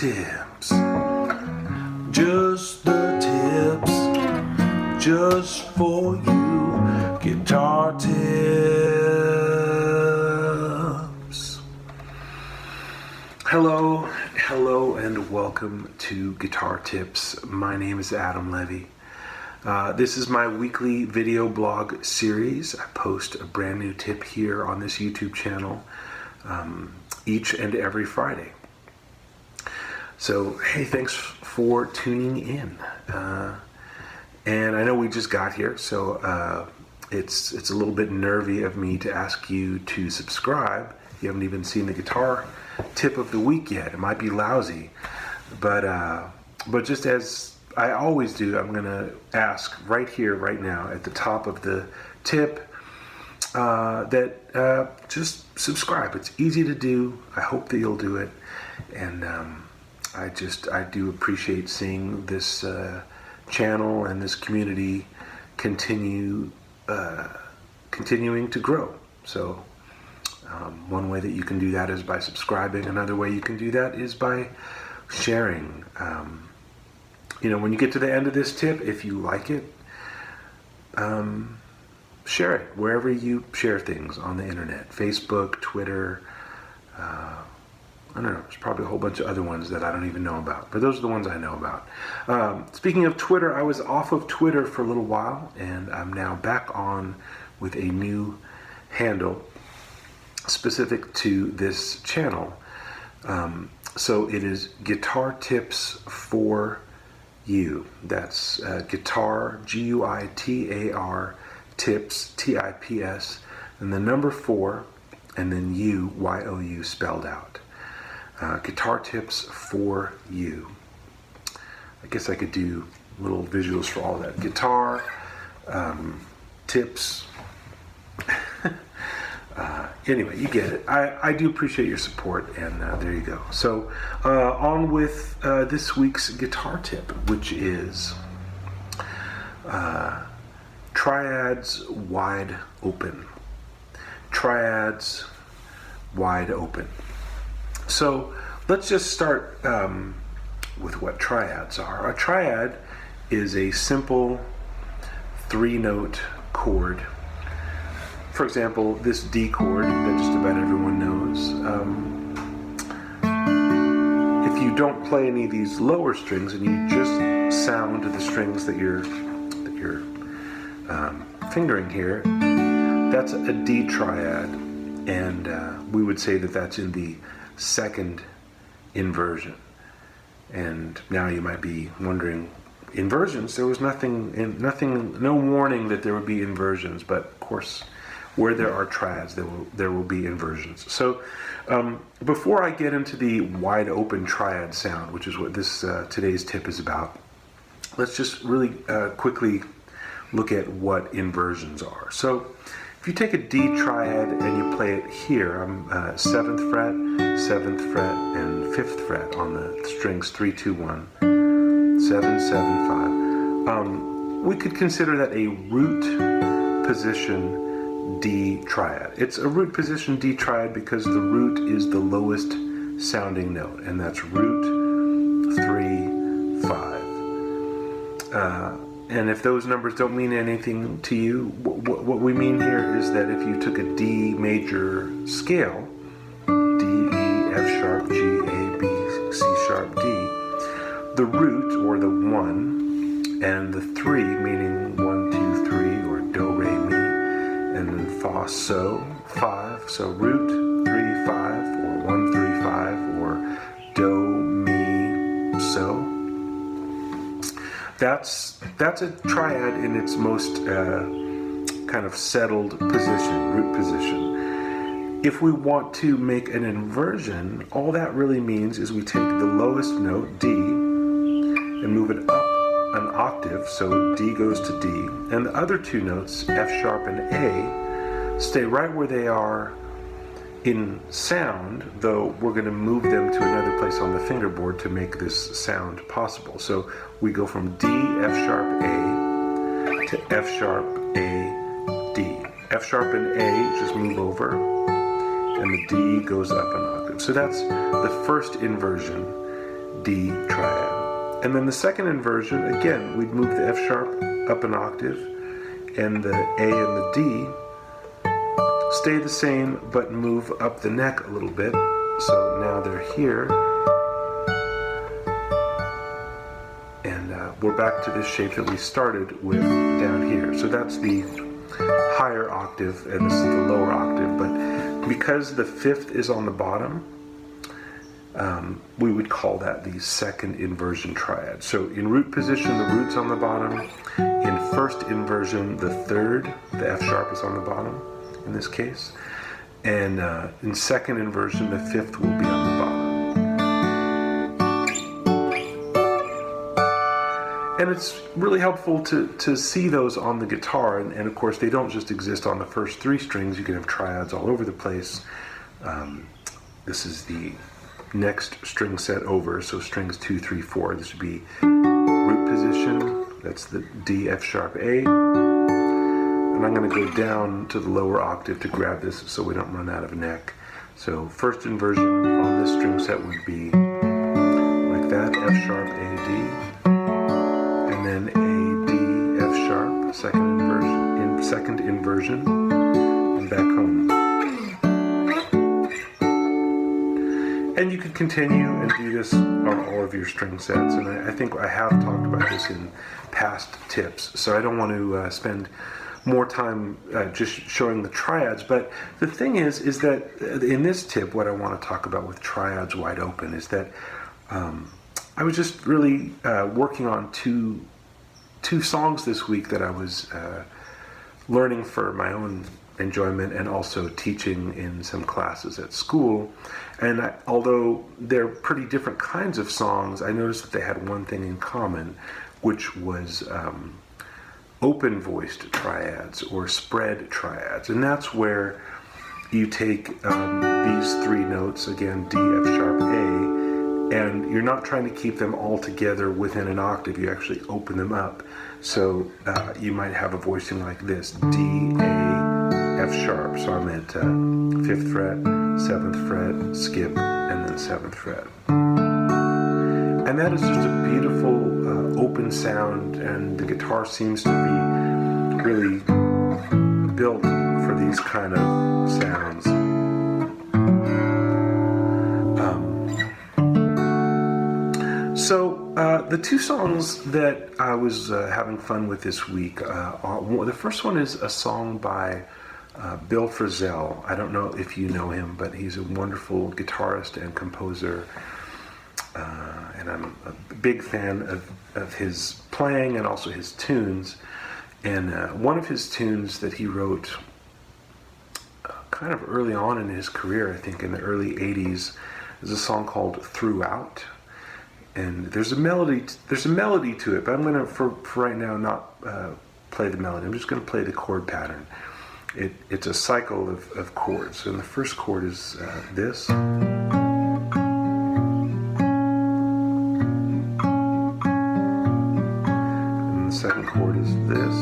tips. Just the tips. Just for you. Guitar tips. Hello, and welcome to Guitar Tips. My name is Adam Levy. This is my weekly video blog series. I post a brand new tip here on this YouTube channel each and every Friday. So, hey, thanks for tuning in. And I know we just got here, so it's a little bit nervy of me to ask you to subscribe. You haven't even seen the guitar tip of the week yet. It might be lousy, but just as I always do, I'm going to ask right here, right now, at the top of the tip, that just subscribe. It's easy to do. I hope that you'll do it, and I do appreciate seeing this channel and this community continuing to grow. So one way that you can do that is by subscribing. Another way you can do that is by sharing. When you get to the end of this tip, if you like it, share it wherever you share things on the internet. Facebook, Twitter, I don't know, there's probably a whole bunch of other ones that I don't even know about, but those are the ones I know about. Speaking of Twitter, I was off of Twitter for a little while, and I'm now back on with a new handle specific to this channel. So it is Guitar Tips for You. That's guitar, Guitar, tips, TIPS, and the number 4, and then you, YOU spelled out. Guitar Tips for You. I guess I could do little visuals for all that. Guitar, tips. Anyway, you get it. I do appreciate your support, and there you go. So on with this week's guitar tip, which is Triads Wide Open. Triads Wide Open. So let's just start with what triads are. A triad is a simple 3-note chord. For example, this D chord that just about everyone knows. If you don't play any of these lower strings and you just sound the strings that you're fingering here, that's a D triad, and we would say that that's in the second inversion. And now you might be wondering, inversions? There was no warning that there would be inversions, but of course, where there are triads, there will be inversions. So before I get into the wide open triad sound, which is what this today's tip is about, let's just really quickly look at what inversions are. So if you take a D triad and you play it here, I'm 7th fret, 7th fret, and 5th fret on the strings 3, 2, 1, 7, 7, 5. We could consider that a root position D triad. It's a root position D triad because the root is the lowest sounding note, and that's root 3, 5. And if those numbers don't mean anything to you, what we mean here is that if you took a D major scale, D, E, F sharp, G, A, B, C sharp, D, the root, or the 1, and the 3, meaning 1, 2, 3, or do, re, mi, and then fa, so, 5, so root 3, 5, or 1, 3, 5, or do, mi, so. That's a triad in its most kind of settled position, root position. If we want to make an inversion, all that really means is we take the lowest note, D, and move it up an octave, so D goes to D, and the other two notes, F sharp and A, stay right where they are in sound, though we're going to move them to another place on the fingerboard to make this sound possible. So we go from D, F sharp, A to F sharp, A, D. F sharp and A just move over, and the D goes up an octave. So that's the first inversion D triad. And then the second inversion, again, we'd move the F sharp up an octave, and the A and the D stay the same, but move up the neck a little bit. So now they're here. And we're back to this shape that we started with down here. So that's the higher octave, and this is the lower octave. But because the fifth is on the bottom, we would call that the second inversion triad. So in root position, the root's on the bottom. In first inversion, the third, the F sharp is on the bottom in this case. And in second inversion, the fifth will be on the bottom. And it's really helpful to see those on the guitar. And of course, they don't just exist on the first three strings. You can have triads all over the place. This is the next string set over, so strings 2, 3, 4. This would be root position. That's the D, F sharp, A. And I'm going to go down to the lower octave to grab this so we don't run out of neck. So first inversion on this string set would be like that, F sharp, A, D. And then A, D, F sharp, second inversion, and back home. And you could continue and do this on all of your string sets. And I think I have talked about this in past tips, so I don't want to spend more time just showing the triads. But the thing is that in this tip, what I want to talk about with triads wide open is that I was just really working on two songs this week that I was learning for my own enjoyment and also teaching in some classes at school. And although they're pretty different kinds of songs, I noticed that they had one thing in common, which was open-voiced triads or spread triads. And that's where you take these three notes, again, D, F sharp, A, and you're not trying to keep them all together within an octave. You actually open them up. So you might have a voicing like this, D, A, F sharp. So I'm at 5th fret, 7th fret, skip, and then 7th fret. And that is just a beautiful open sound, and the guitar seems to be really built for these kind of sounds. So the two songs that I was having fun with this week, the first one is a song by Bill Frisell. I don't know if you know him, but he's a wonderful guitarist and composer. And I'm a big fan of his playing and also his tunes. And one of his tunes that he wrote kind of early on in his career, I think in the early 80s, is a song called Throughout. And there's a melody to it, but I'm going to, for right now, not play the melody. I'm just going to play the chord pattern. It's a cycle of chords. And the first chord is this. Second chord is this.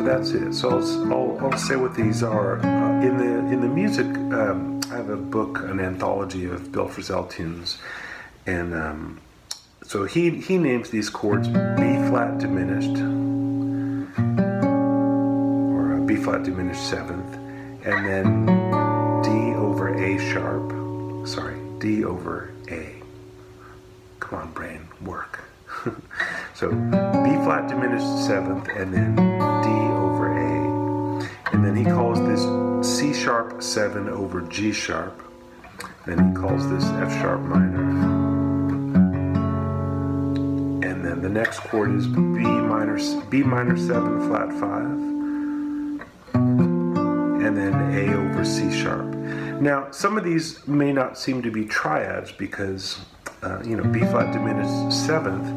That's it. So I'll say what these are. In the music, I have a book, an anthology of Bill Frisell tunes, and so he names these chords B flat diminished, or B flat diminished seventh, and then D over A sharp. Sorry, D over A. Come on, brain, work. So B flat diminished seventh, and then D over A, and then he calls this C sharp 7 over G sharp, then he calls this F sharp minor, and then the next chord is B minor 7 flat 5, and and then A over C sharp. Now, some of these may not seem to be triads because, B flat diminished seventh,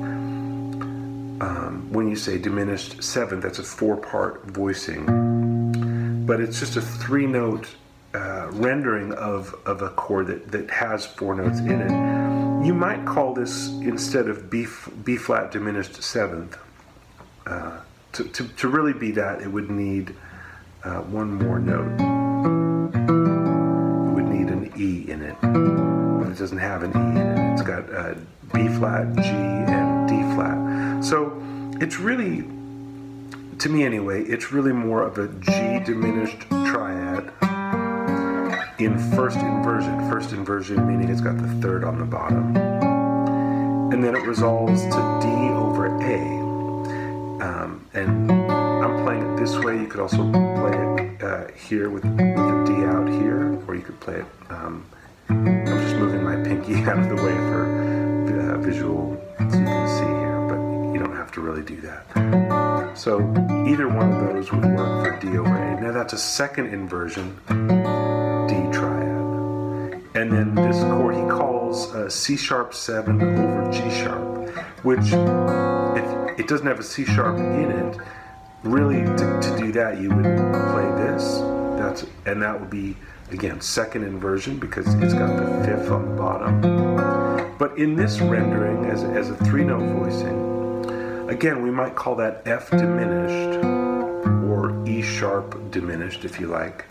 when you say diminished seventh, that's a 4-part voicing. But it's just a 3-note rendering of a chord that has 4 notes in it. You might call this, instead of B flat diminished seventh, to really be that, it would need one more note. It would need an E in it, but it doesn't have an E in it. It's got B flat, G, and D flat. So it's really, to me anyway, it's really more of a G diminished triad in first inversion. First inversion meaning it's got the third on the bottom. And then it resolves to D over A. And I'm playing it this way. You could also play it here with the D out here, or you could play it, I'm just moving my pinky out of the way for visual so you can see here, but you don't have to really do that. So either one of those would work for D over A. Now that's a second inversion, D triad. And then this chord he calls C sharp 7 over G sharp, which if it doesn't have a C sharp in it, really to do that you would play this, and that would be, again, second inversion because it's got the 5th on the bottom. But in this rendering, as a 3-note voicing, again, we might call that F diminished or E sharp diminished, if you like,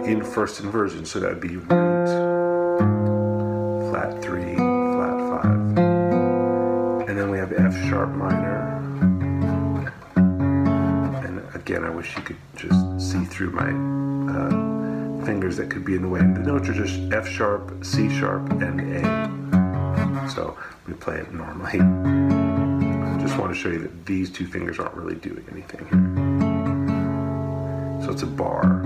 in first inversion. So that would be root, flat 3, flat 5. And then we have F sharp minor. And again, I wish you could just see through my fingers that could be in the way. The notes are just F sharp, C sharp, and A. So we play it normally. I just want to show you that these 2 fingers aren't really doing anything here. So it's a bar.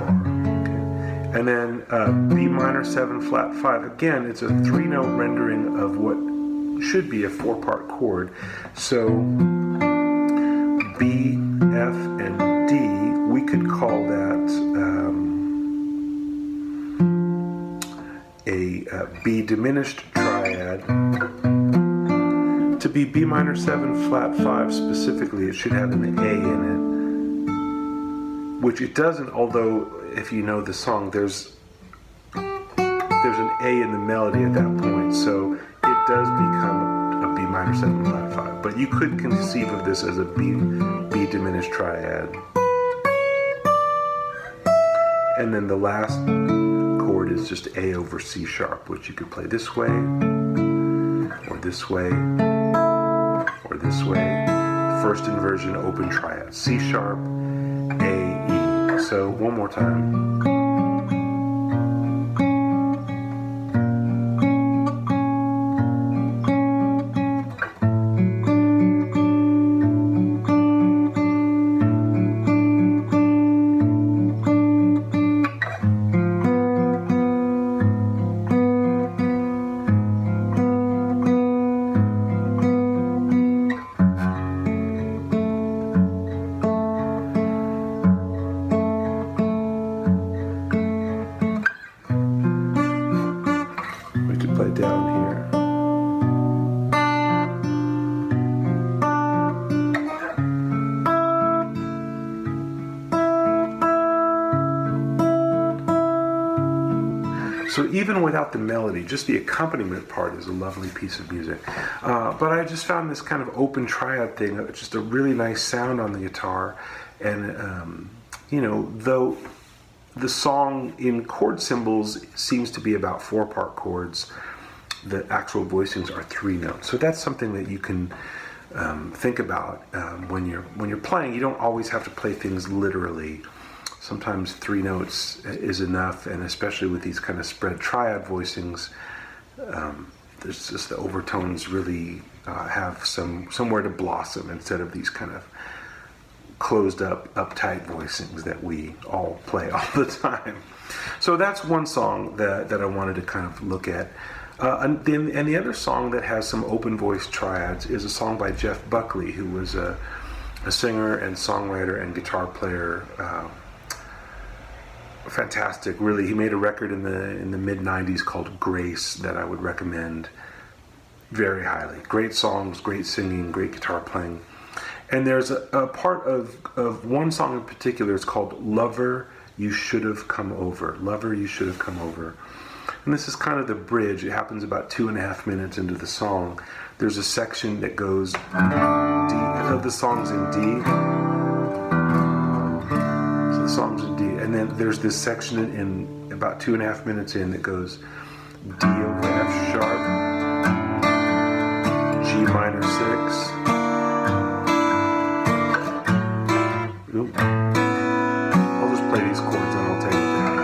Okay. And then B minor 7 flat 5. Again, it's a 3-note rendering of what should be a 4-part chord. So B, F, and D, we could call that a B diminished triad. To be B minor 7 flat 5 specifically, it should have an A in it, which it doesn't, although if you know the song, there's an A in the melody at that point, so it does become a B minor 7 flat 5. But you could conceive of this as a B diminished triad. And then the last chord is just A over C sharp, which you could play this way, or this way, or this way. First inversion, open triad. C sharp, A, E. So one more time. Down here. So even without the melody, just the accompaniment part is a lovely piece of music. But I just found this kind of open triad thing, just a really nice sound on the guitar. And, though the song in chord symbols seems to be about 4-part chords, the actual voicings are 3 notes. So that's something that you can think about when you're playing. You don't always have to play things literally. Sometimes 3 notes is enough, and especially with these kind of spread triad voicings, there's just the overtones really have somewhere to blossom instead of these kind of closed up, uptight voicings that we all play all the time. So that's one song that I wanted to kind of look at. And the other song that has some open voice triads is a song by Jeff Buckley, who was a a singer and songwriter and guitar player. Fantastic, really. He made a record in the mid '90s called Grace that I would recommend very highly. Great songs, great singing, great guitar playing. And there's a part of one song in particular. It's called "Lover, You Should Have Come Over." Lover, You Should Have Come Over. And this is kind of the bridge. It happens about 2.5 minutes into the song. There's a section that goes D. The song's in D. So the song's in D. And then there's this section in about 2.5 minutes in that goes D over F sharp, G minor 6. Oop. I'll just play these chords and I'll tell you what they are.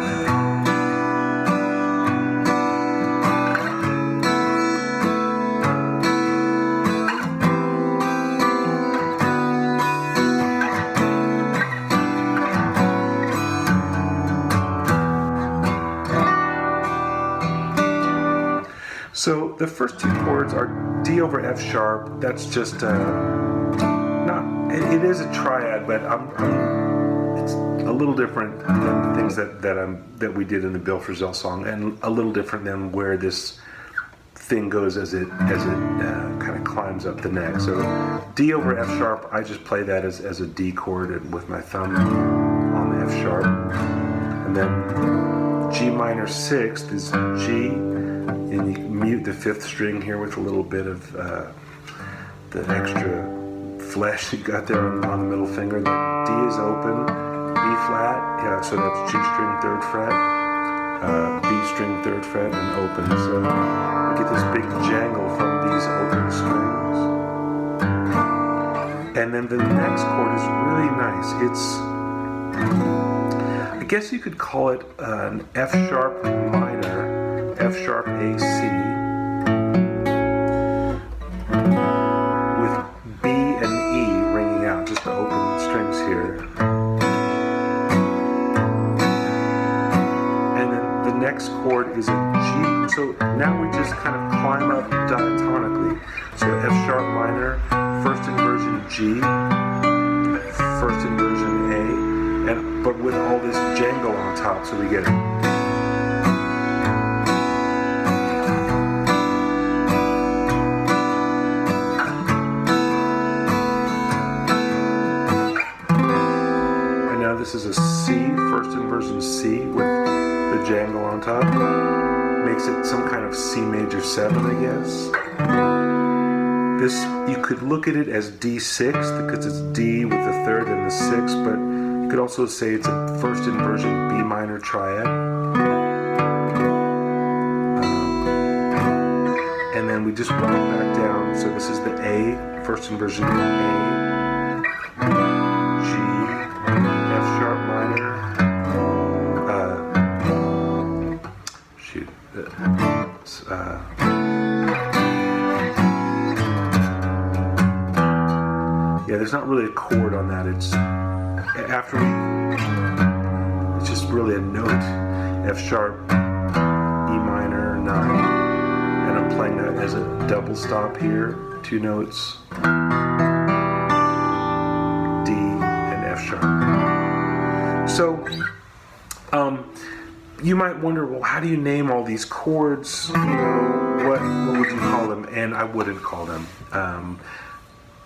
So the first two chords are D over F sharp. That's just it is a triad, but it's a little different than the things that we did in the Bill Frisell song, and a little different than where this thing goes as it kind of climbs up the neck. So D over F sharp, I just play that as a D chord with my thumb on the F sharp, and then G minor 6th is G, and you mute the 5th string here with a little bit of the extra flesh you got there on the middle finger. Then D is open, B flat, so that's G string 3rd fret, B string 3rd fret, and open. So we get this big jangle from these open strings. And then the next chord is really nice. I guess you could call it an F sharp minor, F sharp A C, with B and E ringing out, just the open strings here. And then the next chord is a G. So now we just kind of climb up diatonically. So F sharp minor, first inversion G, first inversion A, but with all this jangle on top, so we get this is a C, first inversion C with the jangle on top. Makes it some kind of C major 7, I guess. This, you could look at it as D6 because it's D with the 3rd and the 6th, but you could also say it's a first inversion B minor triad. And then we just walk back down. So this is the A, first inversion A. Yeah, there's not really a chord on that. It's just really a note. F sharp, E minor, 9, and I'm playing that as a double stop here. 2 notes, D and F sharp. So, you might wonder, well, how do you name all these chords? You know, what would you call them? And I wouldn't call them.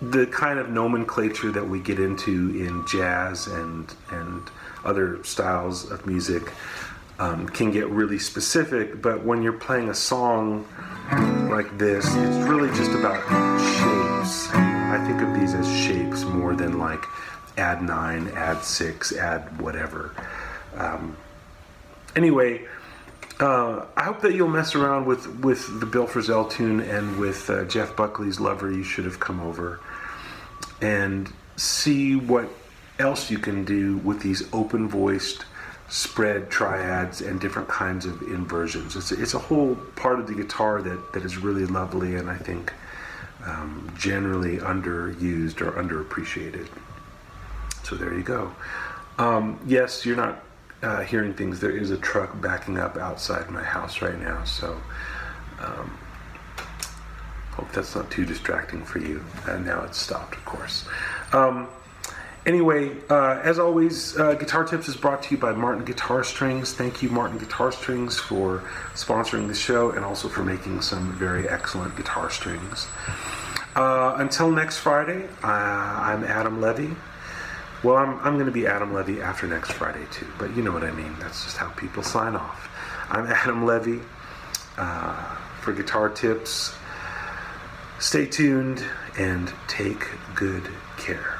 The kind of nomenclature that we get into in jazz and other styles of music can get really specific, but when you're playing a song like this, it's really just about shapes. I think of these as shapes more than like add 9, add 6, add whatever. Anyway, I hope that you'll mess around with the Bill Frisell tune and with Jeff Buckley's Lover, You Should Have Come Over, and see what else you can do with these open-voiced spread triads and different kinds of inversions. It's a whole part of the guitar that is really lovely, and I think generally underused or underappreciated. So there you go. Yes, you're not hearing things. There is a truck backing up outside my house right now, so hope that's not too distracting for you. And now it's stopped, of course. Anyway, as always, Guitar Tips is brought to you by Martin Guitar Strings. Thank you, Martin Guitar Strings, for sponsoring the show and also for making some very excellent guitar strings. Until next Friday, I'm Adam Levy. Well, I'm going to be Adam Levy after next Friday too, but you know what I mean. That's just how people sign off. I'm Adam Levy for Guitar Tips. Stay tuned and take good care.